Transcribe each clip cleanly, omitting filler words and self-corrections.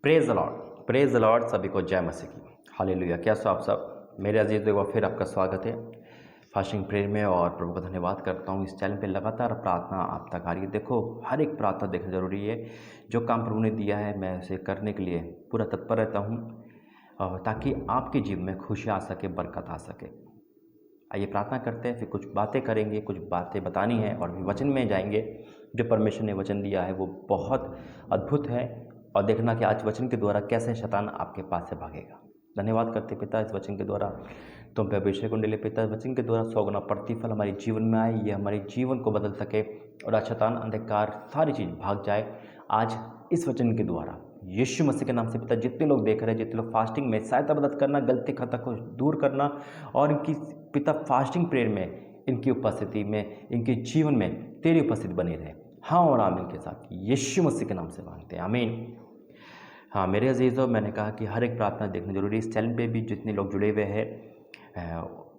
Praise the Lord. सभी को जय मसीह की। हालेलुया। कैसे हो आप सब मेरे अजीज। एक बार फिर आपका स्वागत है फास्टिंग प्रेयर में, और प्रभु का धन्यवाद करता हूँ। इस चैनल पे लगातार प्रार्थना आप तक आ रही है। देखो, हर एक प्रार्थना देखना जरूरी है। जो काम प्रभु ने दिया है मैं उसे करने के लिए पूरा तत्पर रहता हूँ, ताकि आपके जीवन में खुशी आ सके, बरकत आ सके। आइए प्रार्थना करते हैं, फिर कुछ बातें करेंगे, कुछ बातें बतानी है और फिर वचन में जाएंगे। जो परमेश्वर ने वचन दिया है वो बहुत अद्भुत है, और देखना कि आज वचन के द्वारा कैसे शैतान आपके पास से भागेगा। धन्यवाद करते पिता इस वचन के द्वारा तुम पे अभिषेक कुंडली पिता, इस वचन के द्वारा 100 गुना प्रतिफल हमारे जीवन में आए, ये हमारे जीवन को बदल सके और आज शैतान अंधकार सारी चीज़ भाग जाए आज इस वचन के द्वारा। यीशु मसीह के नाम से पिता, जितने लोग देख रहे हैं, जितने लोग फास्टिंग में सहायता मदद करना, गलती खता को दूर करना, और इनकी पिता फास्टिंग प्रेयर में इनकी उपस्थिति में, इनके जीवन में तेरी उपस्थिति बनी रहे। हाँ और आमीन के साथ यीशु मसीह के नाम से मांगते हैं, आमीन। हाँ मेरे अजीज़ों, मैंने कहा कि हर एक प्रार्थना देखना जरूरी है। इस चैनल पे भी जितने लोग जुड़े हुए हैं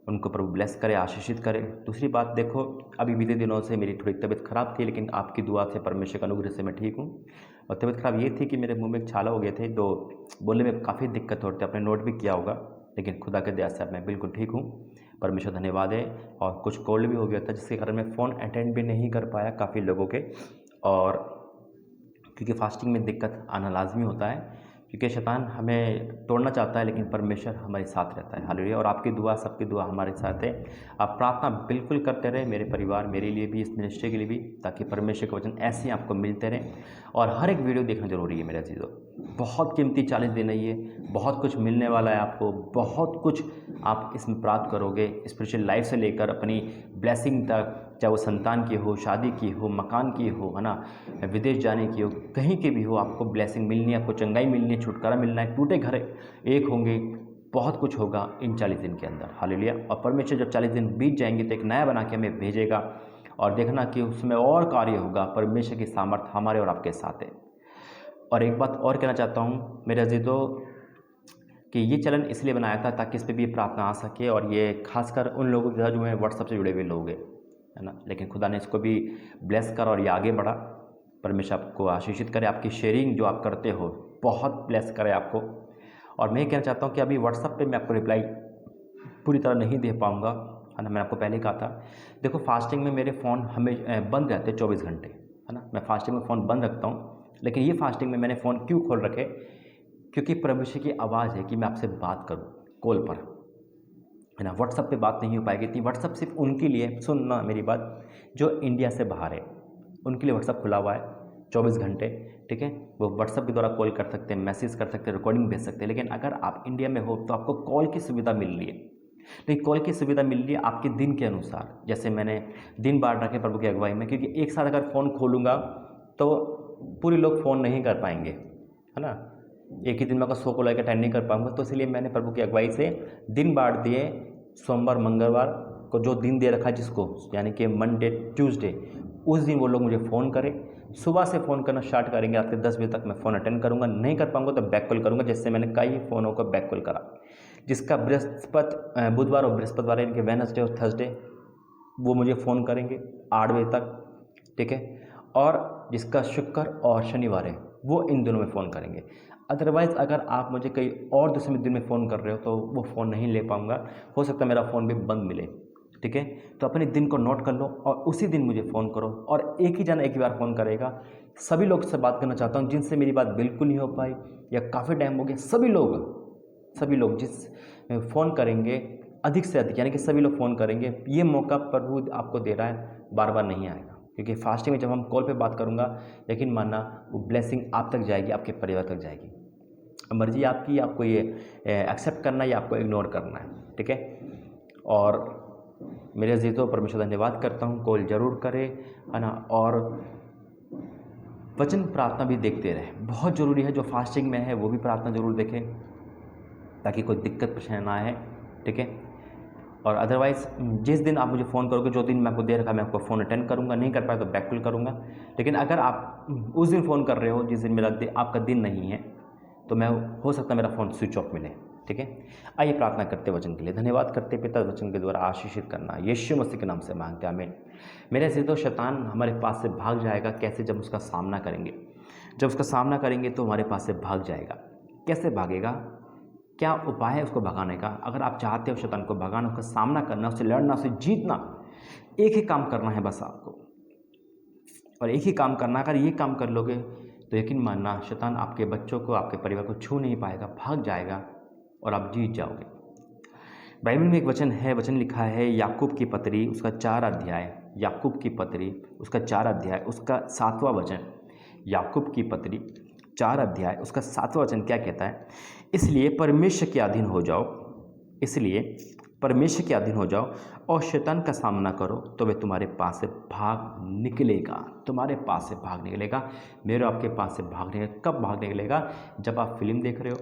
उनको प्रभु ब्लेस करे, आशीषित करे। दूसरी बात, देखो अभी बीते दिनों से मेरी थोड़ी तबीयत खराब थी, लेकिन आपकी दुआ से, परमेश्वर के अनुग्रह से मैं ठीक हूँ। और तबीयत खराब ये थी कि मेरे मुंह में एक छाला हो गए थे, तो बोलने में काफ़ी दिक्कत होती है। आपने नोट भी किया होगा, लेकिन खुदा के दया से अब मैं बिल्कुल ठीक हूँ, परमेश्वर धन्यवाद है। और कुछ कोल्ड भी हो गया था, जिसके कारण मैं फ़ोन अटेंड भी नहीं कर पाया काफ़ी लोगों के। और क्योंकि फास्टिंग में दिक्कत आना लाजमी होता है, क्योंकि शैतान हमें तोड़ना चाहता है, लेकिन परमेश्वर हमारे साथ रहता है। हालेलुया। और आपकी दुआ, सबकी दुआ हमारे साथ है। आप प्रार्थना बिल्कुल करते रहे, मेरे परिवार, मेरे लिए भी, इस मिनिस्ट्री के लिए भी, ताकि परमेश्वर के वचन ऐसे ही आपको मिलते रहें। और हर एक वीडियो देखना जरूरी है मेरे अजीजों। बहुत कीमती 40 दिन है ये, बहुत कुछ मिलने वाला है आपको, बहुत कुछ आप इसमें प्राप्त करोगे, स्पिरिचुअल लाइफ से लेकर अपनी ब्लेसिंग तक, चाहे वो संतान की हो, शादी की हो, मकान की हो, है ना, विदेश जाने की हो, कहीं की भी हो, आपको ब्लेसिंग मिलनी है, आपको चंगाई मिलनी है, छुटकारा मिलना है, टूटे घर एक होंगे, बहुत कुछ होगा इन 40 दिन के अंदर। हालेलुया। और परमेश्वर जब 40 दिन बीत जाएंगे तो एक नया बना के हमें भेजेगा, और देखना कि उसमें और कार्य होगा। परमेश्वर की सामर्थ्य हमारे और आपके साथ है। और एक बात और कहना चाहता हूँ मेरे अजीजों, कि ये चैनल इसलिए बनाया था ताकि इस पर भी प्रार्थना आ सके, और ये खासकर उन लोगों के साथ जो है व्हाट्सएप से जुड़े हुए लोग हैं, है ना। लेकिन खुदा ने इसको भी ब्लेस कर और ये आगे बढ़ा। परमेश्वर आपको आशीषित करे, आपकी शेयरिंग जो आप करते हो बहुत ब्लेस करे आपको। और मैं कहना चाहता हूँ कि अभी व्हाट्सएप पे मैं आपको रिप्लाई पूरी तरह नहीं दे पाऊँगा, है ना। मैंने आपको पहले कहा था, देखो फास्टिंग में मेरे फ़ोन हमें बंद रहते 24 घंटे, है ना। मैं फास्टिंग में फ़ोन बंद रखता हूँ, लेकिन ये फास्टिंग में मैंने फ़ोन क्यों खोल रखे, क्योंकि परमेश्वर की आवाज़ है कि मैं आपसे बात करूं कॉल पर, है ना। व्हाट्सएप पे बात नहीं हो पाएगी थी। व्हाट्सएप सिर्फ उनके लिए, सुनना मेरी बात, जो इंडिया से बाहर है उनके लिए व्हाट्सएप खुला हुआ है 24 घंटे, ठीक है। वो व्हाट्सएप के द्वारा कॉल कर सकते हैं, मैसेज कर सकते हैं, रिकॉर्डिंग भेज सकते हैं। लेकिन अगर आप इंडिया में हो तो आपको कॉल की सुविधा मिल रही है। लेकिन कॉल की सुविधा मिल रही है आपके दिन के अनुसार। जैसे मैंने दिन बांट रखे प्रभु की अगुवाई में, क्योंकि एक साथ अगर फ़ोन खोलूँगा तो पूरे लोग फ़ोन नहीं कर पाएंगे, है ना। एक ही दिन में अगर 100 को लेकर अटेंड नहीं कर पाऊंगा, तो इसलिए मैंने प्रभु की अगुवाई से दिन बांट दिए। सोमवार मंगलवार को जो दिन दे रखा जिसको, यानी कि मंडे ट्यूसडे, उस दिन वो लोग मुझे फ़ोन करें। सुबह से फ़ोन करना स्टार्ट करेंगे, रात के 10 बजे तक मैं फ़ोन अटेंड करूंगा। नहीं कर पाऊंगा तो बैक कॉल करूंगा, जैसे मैंने कई फ़ोनों को बैक कॉल करा। जिसका बृहस्पति, बुधवार और बृहस्पतिवार, इनके वेडनेसडे और थर्सडे, वो मुझे फ़ोन करेंगे 8 बजे तक, ठीक है। और जिसका शुक्र और शनिवार है वो इन दिनों में फ़ोन करेंगे। अदरवाइज़ अगर आप मुझे कई और दूसरे दिन में फ़ोन कर रहे हो तो वो फ़ोन नहीं ले पाऊँगा, हो सकता है मेरा फ़ोन भी बंद मिले, ठीक है। तो अपने दिन को नोट कर लो और उसी दिन मुझे फ़ोन करो। और एक ही जना एक ही बार फ़ोन करेगा। सभी लोग से बात करना चाहता हूँ जिनसे मेरी बात बिल्कुल नहीं हो पाई या काफ़ी टाइम हो गया, सभी लोग जिस फ़ोन करेंगे अधिक से अधिक, यानी कि सभी लोग फ़ोन करेंगे। ये मौका प्रभु आपको दे रहा है, बार बार नहीं आएगा। क्योंकि फास्टिंग में जब हम कॉल पे बात करूँगा, यकीन मानना वो ब्लेसिंग आप तक जाएगी, आपके परिवार तक जाएगी। मर्जी आपकी, आपको ये एक्सेप्ट करना है या आपको इग्नोर करना है, ठीक है। और मेरे अजीज़ों, परमेश्वर धन्यवाद करता हूँ, कॉल जरूर करें, है ना। और वचन प्रार्थना भी देखते रहे, बहुत ज़रूरी है। जो फास्टिंग में है वो भी प्रार्थना जरूर देखें, ताकि कोई दिक्कत परेशानी ना आए, ठीक है। और अदरवाइज़ जिस दिन आप मुझे फ़ोन करोगे, जो दिन मैं आपको दे रखा मैं आपको फ़ोन अटेंड करूँगा, नहीं कर पाया तो बैक कॉल करूँगा। लेकिन अगर आप उस दिन फ़ोन कर रहे हो जिस दिन आपका दिन नहीं है, तो मैं, हो सकता है मेरा फ़ोन स्विच ऑफ मिले, ठीक है। आइए प्रार्थना करते वचन के लिए। धन्यवाद करते पिता, वचन के द्वारा आशीषित करना यीशु मसीह के नाम से मांगते हैं, आमीन। मेरे से तो शैतान हमारे पास से भाग जाएगा कैसे, जब उसका सामना करेंगे। जब उसका सामना करेंगे तो हमारे पास से भाग जाएगा। कैसे भागेगा, क्या उपाय है उसको भगाने का? अगर आप चाहते हो शैतान को भगाना, उसका सामना करना, उससे लड़ना, उससे जीतना, एक ही काम करना है बस आपको, और एक ही काम करना। अगर ये काम कर लोगे तो यकीन मानना शैतान आपके बच्चों को, आपके परिवार को छू नहीं पाएगा, भाग जाएगा और आप जीत जाओगे। बाइबल में एक वचन है, वचन लिखा है याकूब की पत्री उसका 4 अध्याय, याकूब की पत्री उसका 4 अध्याय उसका 7वां वचन। याकूब की पत्री 4 अध्याय उसका 7वां वचन क्या कहता है? इसलिए परमेश्वर के अधीन हो जाओ, इसलिए परमेश्वर के अधीन हो जाओ और शैतान का सामना करो तो वह तुम्हारे पास से भाग निकलेगा। तुम्हारे पास से भाग निकलेगा, मेरे आपके पास से भाग निकलेगा। कब भाग निकलेगा? जब आप फिल्म देख रहे हो,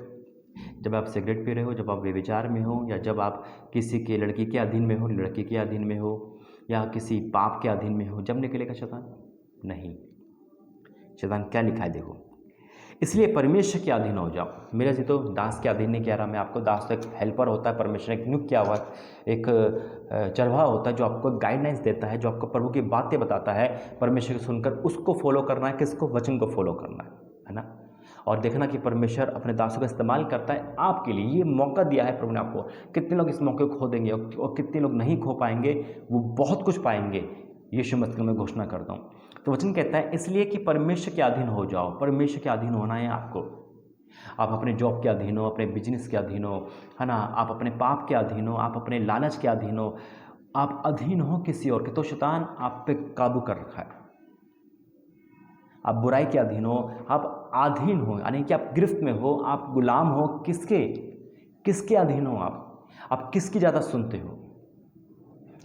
जब आप सिगरेट पी रहे हो, जब आप व्यभिचार में हो, या जब आप किसी के लड़की के अधीन में हो, लड़के के अधीन में हो, या किसी पाप के अधीन में हो, जब निकलेगा शैतान? नहीं। शैतान क्या लिखा है देखो, इसलिए परमेश्वर के अधीन हो जाओ। मेरा जी तो दास के अधीन नहीं कह रहा मैं आपको। दास तो एक हेल्पर होता है, परमेश्वर ने एक नियुक्त किया हुआ एक चरवाहा होता है जो आपको गाइडलाइंस देता है, जो आपको प्रभु की बातें बताता है। परमेश्वर को सुनकर उसको फॉलो करना है, किसको? वचन को फॉलो करना है ना। और देखना कि परमेश्वर अपने दासों का इस्तेमाल करता है आपके लिए। ये मौका दिया है प्रभु ने आपको। कितने लोग इस मौके को खो देंगे और कितने लोग नहीं खो पाएंगे, वो बहुत कुछ पाएंगे। यीशु मसीह में घोषणा करता हूँ। तो वचन कहता है इसलिए कि परमेश्वर के अधीन हो जाओ। परमेश्वर के अधीन होना है आपको। आप अपने जॉब के अधीन हो, अपने बिजनेस के अधीन हो, है ना। आप अपने पाप के अधीन हो, आप अपने लालच के अधीन हो, आप अधीन हो किसी और के, तो शैतान आप पे काबू कर रखा है। आप बुराई के अधीन हो, आप अधीन हो, यानी कि आप गिरफ्त में हो, आप गुलाम हो। किसके अधीन हो? आप किसकी ज़्यादा सुनते हो?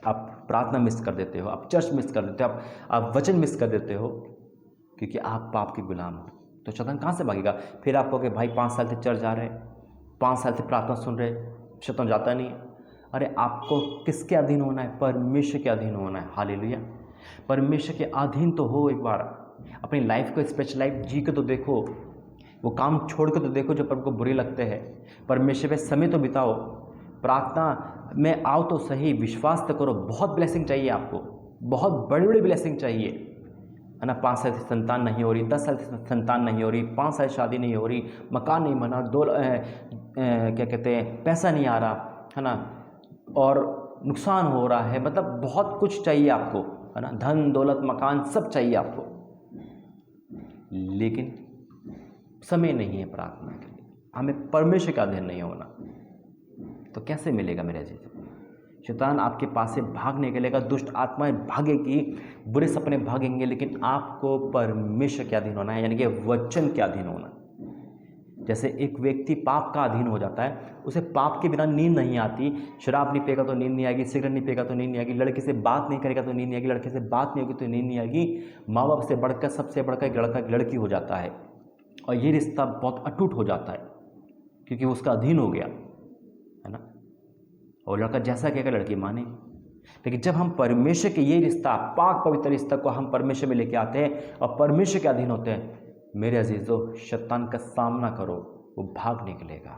आप प्रार्थना मिस कर देते हो, आप चर्च मिस कर देते हो, आप वचन मिस कर देते हो, क्योंकि आप पाप के गुलाम हो। तो शैतान कहाँ से भागेगा? फिर आप कहोगे भाई 5 साल से चर्च जा रहे, 5 साल से प्रार्थना सुन रहे, शैतान जाता नहीं। अरे आपको किसके अधीन होना है? परमेश्वर के अधीन होना है। हालेलुया। परमेश्वर के अधीन तो हो। एक बार अपनी लाइफ को स्पेशल लाइफ जी के तो देखो, वो काम छोड़ के तो देखो जो प्रभु को बुरे लगते हैं। परमेश्वर पे समय तो बिताओ, प्रार्थना में आओ तो सही, विश्वास तो करो। बहुत ब्लेसिंग चाहिए आपको, बहुत बड़ी बड़ी ब्लेसिंग चाहिए, है ना। 5 साल से संतान नहीं हो रही, 10 साल से संतान नहीं हो रही, 5 साल शादी नहीं हो रही, मकान नहीं बना, क्या कहते हैं, पैसा नहीं आ रहा, है ना, और नुकसान हो रहा है। मतलब बहुत कुछ चाहिए आपको, है ना, धन दौलत मकान सब चाहिए आपको, लेकिन समय नहीं है प्रार्थना के लिए। हमें परमेश्वर का अधीन नहीं होना, तो कैसे मिलेगा मेरे जी? शैतान आपके पास से भाग निकलेगा, दुष्ट आत्माएं भागेगी, बुरे सपने भागेंगे, लेकिन आपको परमेश्वर के अधीन होना है, यानी कि वचन के अधीन होना। जैसे एक व्यक्ति पाप का अधीन हो जाता है, उसे पाप के बिना नींद नहीं आती। शराब नहीं पिएगा तो नींद नहीं आएगी, सिगरेट नहीं पिएगा तो नींद नहीं आएगी, लड़के से बात नहीं करेगा तो नींद नहीं आएगी, लड़के से बात नहीं होगी तो नींद नहीं आएगी। माँ बाप से बढ़कर, सबसे बढ़कर एक लड़का लड़की हो जाता है, और ये रिश्ता बहुत अटूट हो जाता है, क्योंकि वो उसका अधीन हो गया, है ना। और लड़का जैसा कहेगा लड़की माने। लेकिन जब हम परमेश्वर के ये रिश्ता, पाक पवित्र रिश्ता को हम परमेश्वर में लेके आते हैं और परमेश्वर के अधीन होते हैं, मेरे अजीजों, शैतान का सामना करो, वो भाग निकलेगा।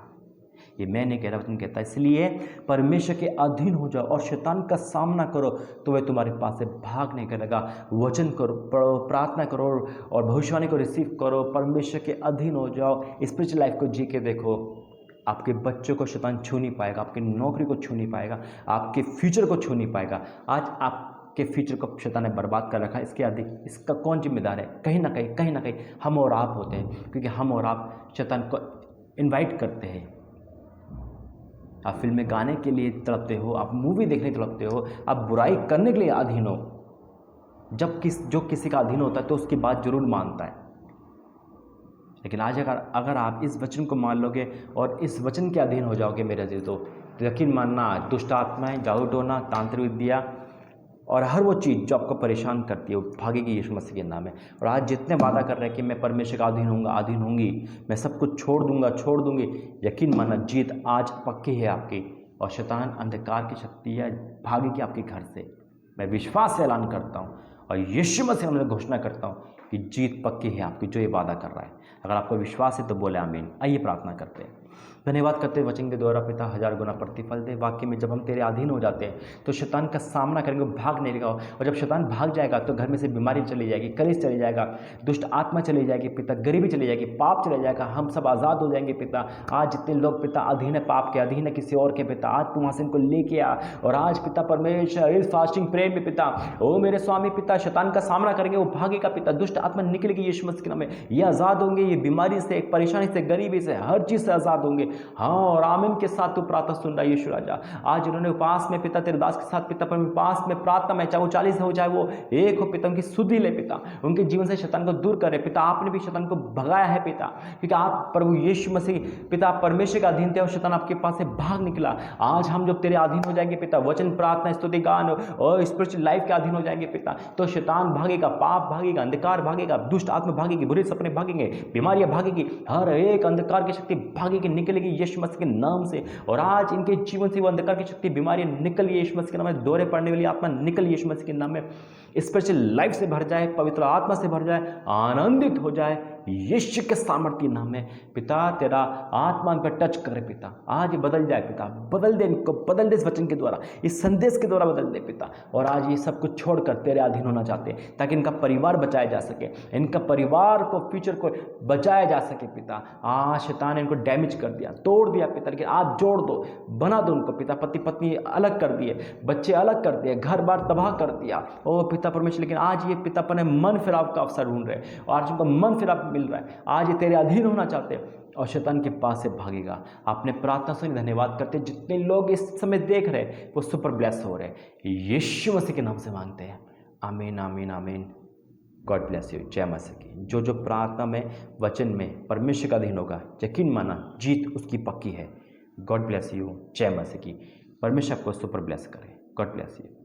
ये मैं नहीं कह रहा, वचन कहता है इसलिए परमेश्वर के अधीन हो जाओ और शैतान का सामना करो तो वह तुम्हारे पास से भाग निकलेगा। वचन करो, पढ़ो, प्रार्थना करो और भविष्यवाणी को रिसीव करो, परमेश्वर के अधीन हो जाओ, स्पिरिचुअल लाइफ को जी के देखो। आपके बच्चों को शैतान छू नहीं पाएगा, आपकी नौकरी को छू नहीं पाएगा, आपके फ्यूचर को छू नहीं पाएगा। आज आपके फ्यूचर को शैतान ने बर्बाद कर रखा है, इसके अधिक इसका कौन जिम्मेदार है? कहीं ना कहीं हम और आप होते हैं, क्योंकि हम और आप शैतान को इनवाइट करते हैं। आप फिल्में गाने के लिए तड़पते हो, आप मूवी देखने तड़पते हो, आप बुराई करने के लिए अधीन हो। जब जो किसी का अधीन होता है तो उसकी बात जरूर मानता है। लेकिन आज अगर आप इस वचन को मान लोगे और इस वचन के अधीन हो जाओगे मेरे अजीजों, तो यकीन मानना दुष्ट आत्माएं, जादू टोना, तांत्रिक विद्या और हर वो चीज़ जो आपको परेशान करती है वो भागेगी यीशु मसीह के नाम में। और आज जितने वादा कर रहे हैं कि मैं परमेश्वर का अधीन होंगी, मैं सब कुछ छोड़ दूंगी, यकीन मानना जीत आज पक्की है आपकी। और शैतान अंधकार की शक्ति है, भागेगी आपके घर से। मैं विश्वास से ऐलान करता हूँ और यीशु मसीह में घोषणा करता हूँ कि जीत पक्की है आपकी, जो ये वादा कर रहा है। अगर आपको विश्वास है तो बोले आमीन। आइए प्रार्थना करते हैं। धन्यवाद करते हैं वचन के द्वारा पिता 1000 गुना प्रतिफल दे। वाकई में जब हम तेरे अधीन हो जाते हैं तो शैतान का सामना करेंगे, भाग नहीं लेगा, और जब शैतान भाग जाएगा तो घर में से बीमारी चली जाएगी, कलेश चली जाएगा, दुष्ट आत्मा चली जाएगी पिता, गरीबी चली जाएगी, पाप चला जाएगा, हम सब आज़ाद हो जाएंगे पिता। आज जितने लोग पिता अधीन है पाप के, अधीन है किसी और के पिता, आज तू वहाँ से इनको लेके आ, और आज पिता परमेश्वर इस फास्टिंग प्रेयर में पिता ओ मेरे स्वामी पिता शैतान का सामना करेंगे, वो भागेगा पिता, दुष्ट आत्मा निकलेगी यीशु मसीह के नाम में, ये आज़ाद होंगे, ये बीमारी से, परेशानी से, गरीबी से, हर चीज़ से आज़ाद होंगे। हाँ, और आमीन के साथ तू प्रार्थना सुन रहा है यीशु राजा। आज उन्होंने उपास में पिता तेरे दास के साथ पिता पर उपास में प्रार्थना में, चाहे वो 40 हो चाहे वो 1 हो पिता, उनकी शुद्धि ले पिता, उनके जीवन से शैतान को दूर करे पिता। आपने भी शैतान को भगाया है पिता, क्योंकि आप प्रभु यीशु मसीह पिता परमेश्वर का अधीन थे और शैतान आपके पास से भाग निकला। आज हम जब तेरे अधीन हो जाएंगे पिता, वचन प्रार्थना स्तुति गान और स्पिरिचुअल लाइफ के अधीन हो जाएंगे पिता, तो शैतान भागेगा, पाप भागेगा, अंधकार भागेगा, दुष्ट आत्मा भागेगी, बुरे सपने भागेंगे, बीमारियां भागेगी, हर एक अंधकार की शक्ति भागेगी, निकलेगी यीशु मसीह के नाम से। और आज इनके जीवन से वो अंधकार की शक्ति, बीमारियां निकल यीशु मसीह के नाम में, दौरे पड़ने वाली आत्मा निकल यीशु मसीह के नाम में, स्पिरिचुअल लाइफ से भर जाए, पवित्र आत्मा से भर जाए, आनंदित हो जाए यीशु के सामर्थ्य नाम में पिता। तेरा आत्मा पर टच करे पिता, आज बदल जाए पिता, बदल दे इनको, बदल दे इस वचन के द्वारा, इस संदेश के द्वारा बदल दे पिता। और आज ये सब कुछ छोड़कर तेरे अधीन होना चाहते हैं ताकि इनका परिवार बचाया जा सके, इनका परिवार को, फ्यूचर को बचाया जा सके पिता। आज शैतान ने इनको डैमेज कर दिया, तोड़ दिया पिता, लेकिन आज जोड़ दो, बना दो उनको पिता, पति पत्नी अलग कर दिए, बच्चे अलग कर दिए, घर बार तबाह कर दिया ओ पिता परमेश्वर। लेकिन आज ये पिता अपने मन फिराव का अवसर ढूंढ रहे हैं और आज उनको मन फिराव मिल रहा है, आज ये तेरे अधीन होना चाहते हैं और शैतान के पास से भागेगा। आपने प्रार्थना सुनी, धन्यवाद करते हैं। जितने लोग इस समय देख रहे हैं वो सुपर ब्लेस हो रहे हैं, यीशु मसीह के नाम से मांगते हैं, आमीन आमीन आमीन। गॉड ब्लेस यू, जय मसीह की। जो जो प्रार्थना में, वचन में परमेश्वर का अधीन होगा, यकीन माना जीत उसकी पक्की है। गॉड ब्लेस यू, जय मसीह की। परमेश्वर आपको सुपर ब्लेस करे। God bless you.